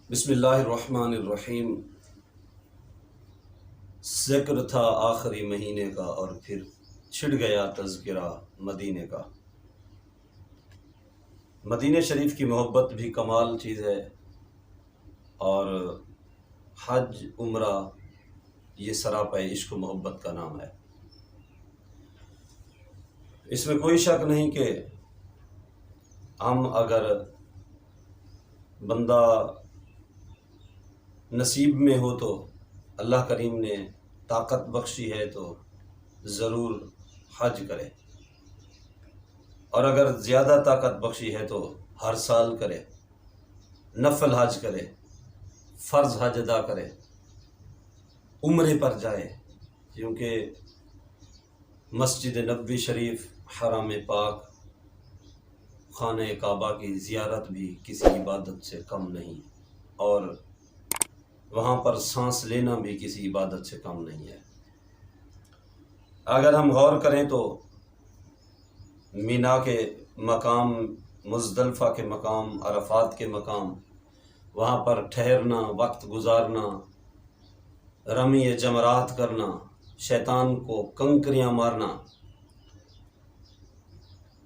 بسم اللہ الرحمن الرحیم۔ ذکر تھا آخری مہینے کا اور پھر چھڑ گیا تذکرہ مدینے کا۔ مدینہ شریف کی محبت بھی کمال چیز ہے، اور حج عمرہ یہ سراپے عشق و محبت کا نام ہے۔ اس میں کوئی شک نہیں کہ ہم اگر بندہ نصیب میں ہو تو اللہ کریم نے طاقت بخشی ہے تو ضرور حج کرے، اور اگر زیادہ طاقت بخشی ہے تو ہر سال کرے، نفل حج کرے، فرض حج ادا کرے، عمرے پر جائے، کیونکہ مسجد نبوی شریف، حرم پاک، خانہ کعبہ کی زیارت بھی کسی عبادت سے کم نہیں، اور وہاں پر سانس لینا بھی کسی عبادت سے کم نہیں ہے۔ اگر ہم غور کریں تو مینا کے مقام، مزدلفہ کے مقام، عرفات کے مقام، وہاں پر ٹھہرنا، وقت گزارنا، رمی جمرات کرنا، شیطان کو کنکریاں مارنا،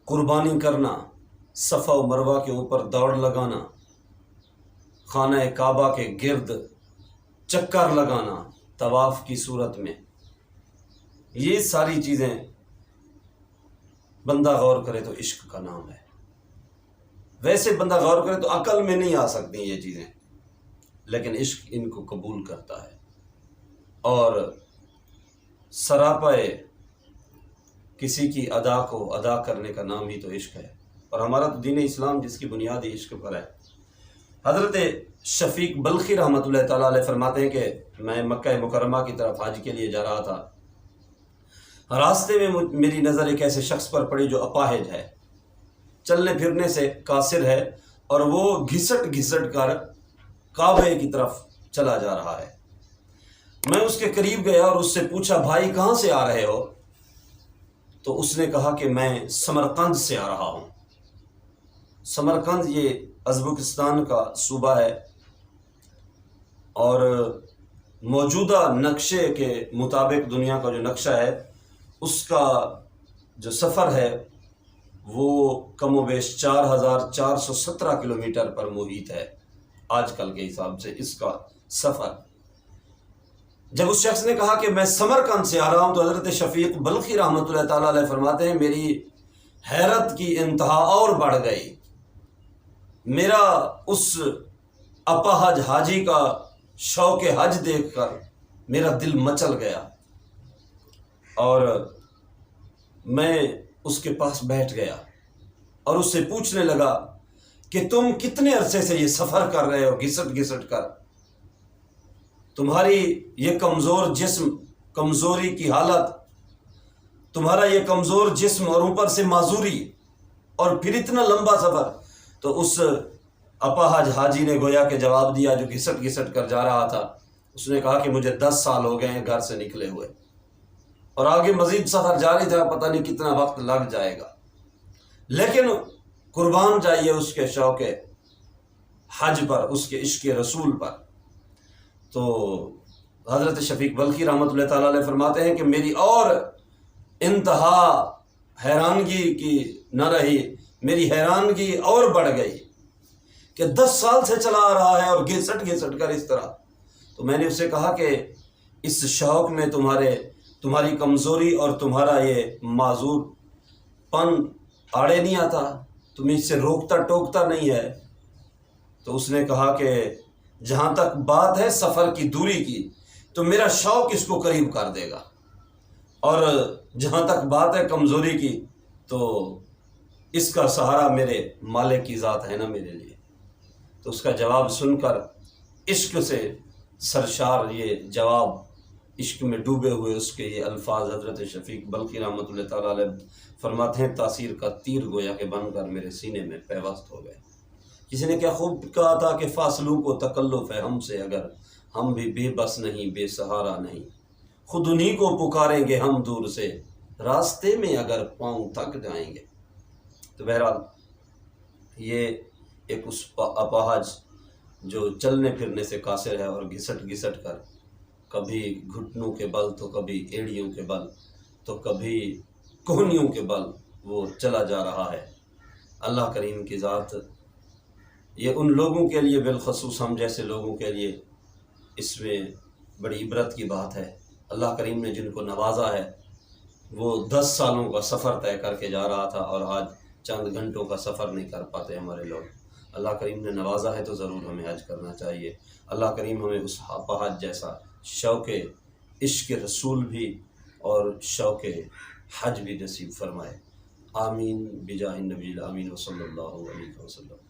قربانی کرنا، صفا و مروہ کے اوپر دوڑ لگانا، خانہ کعبہ کے گرد چکر لگانا طواف کی صورت میں، یہ ساری چیزیں بندہ غور کرے تو عشق کا نام ہے۔ ویسے بندہ غور کرے تو عقل میں نہیں آ سکتی یہ چیزیں، لیکن عشق ان کو قبول کرتا ہے، اور سراپے کسی کی ادا کو ادا کرنے کا نام ہی تو عشق ہے، اور ہمارا تو دین اسلام جس کی بنیاد عشق پر ہے۔ حضرت شفیق بلخی رحمۃ اللہ تعالیٰ علیہ فرماتے ہیں کہ میں مکہ مکرمہ کی طرف حج کے لیے جا رہا تھا، راستے میں میری نظر ایک ایسے شخص پر پڑی جو اپاہج ہے، چلنے پھرنے سے قاصر ہے، اور وہ گھسٹ گھسٹ کر کعبے کی طرف چلا جا رہا ہے۔ میں اس کے قریب گیا اور اس سے پوچھا، بھائی کہاں سے آ رہے ہو؟ تو اس نے کہا کہ میں سمرقند سے آ رہا ہوں۔ سمرقند یہ ازبکستان کا صوبہ ہے، اور موجودہ نقشے کے مطابق دنیا کا جو نقشہ ہے اس کا جو سفر ہے وہ کم و بیش 4417 کلومیٹر پر محیط ہے آج کل کے حساب سے اس کا سفر۔ جب اس شخص نے کہا کہ میں سمرقند سے آ رہا ہوں، تو حضرت شفیق بلخی رحمۃ اللہ تعالیٰ علیہ فرماتے ہیں میری حیرت کی انتہا اور بڑھ گئی۔ میرا اس اپاہج حاجی کا شوق حج دیکھ کر میرا دل مچل گیا، اور میں اس کے پاس بیٹھ گیا اور اس سے پوچھنے لگا کہ تم کتنے عرصے سے یہ سفر کر رہے ہو گھسٹ گھسٹ کر؟ تمہاری یہ کمزور جسم، کمزوری کی حالت، تمہارا یہ کمزور جسم اور اوپر سے معذوری، اور پھر اتنا لمبا سفر۔ تو اس اپاہج حاجی نے گویا کہ جواب دیا جو گھسٹ گھسٹ کر جا رہا تھا، اس نے کہا کہ مجھے 10 سال ہو گئے ہیں گھر سے نکلے ہوئے، اور آگے مزید سفر جاری تھا، پتہ نہیں کتنا وقت لگ جائے گا، لیکن قربان جائیے اس کے شوق حج پر، اس کے عشق رسول پر۔ تو حضرت شفیق بلخی رحمۃ اللہ تعالیٰ علیہ فرماتے ہیں کہ میری اور انتہا حیرانگی کی نہ رہی، میری حیرانگی اور بڑھ گئی کہ 10 سال سے چلا آ رہا ہے اور گھسٹ گھسٹ کر اس طرح۔ تو میں نے اس سے کہا کہ اس شوق میں تمہاری کمزوری اور تمہارا یہ معذور پن آڑے نہیں آتا، تمہیں اس سے روکتا ٹوکتا نہیں ہے؟ تو اس نے کہا کہ جہاں تک بات ہے سفر کی دوری کی تو میرا شوق اس کو قریب کر دے گا، اور جہاں تک بات ہے کمزوری کی تو اس کا سہارا میرے مالک کی ذات ہے نا میرے لیے۔ تو اس کا جواب سن کر عشق سے سرشار یہ جواب، عشق میں ڈوبے ہوئے اس کے یہ الفاظ، حضرت شفیق بلخی رحمۃ اللہ تعالیٰ علیہ فرماتے ہیں تاثیر کا تیر گویا کہ بن کر میرے سینے میں پیوست ہو گئے۔ کسی نے کیا خوب کہا تھا کہ فاصلوں کو تکلف ہے ہم سے، اگر ہم بھی بے بس نہیں، بے سہارا نہیں، خود انہی کو پکاریں گے ہم دور سے، راستے میں اگر پاؤں تھک جائیں گے۔ تو بہرحال یہ ایک اس اپاہج جو چلنے پھرنے سے قاصر ہے اور گھسٹ گھسٹ کر کبھی گھٹنوں کے بل تو کبھی ایڑیوں کے بل تو کبھی کوہنیوں کے بل وہ چلا جا رہا ہے۔ اللہ کریم کی ذات یہ ان لوگوں کے لیے، بالخصوص ہم جیسے لوگوں کے لیے اس میں بڑی عبرت کی بات ہے۔ اللہ کریم نے جن کو نوازا ہے وہ 10 سالوں کا سفر طے کر کے جا رہا تھا اور آج چند گھنٹوں کا سفر نہیں کر پاتے ہمارے لوگ۔ اللہ کریم نے نوازا ہے تو ضرور ہمیں حج کرنا چاہیے۔ اللہ کریم ہمیں اس اپاہج جیسا شوق عشق رسول بھی اور شوق حج بھی نصیب فرمائے۔ آمین بجاہ النبی الامین وصلی اللہ علیہ وسلم۔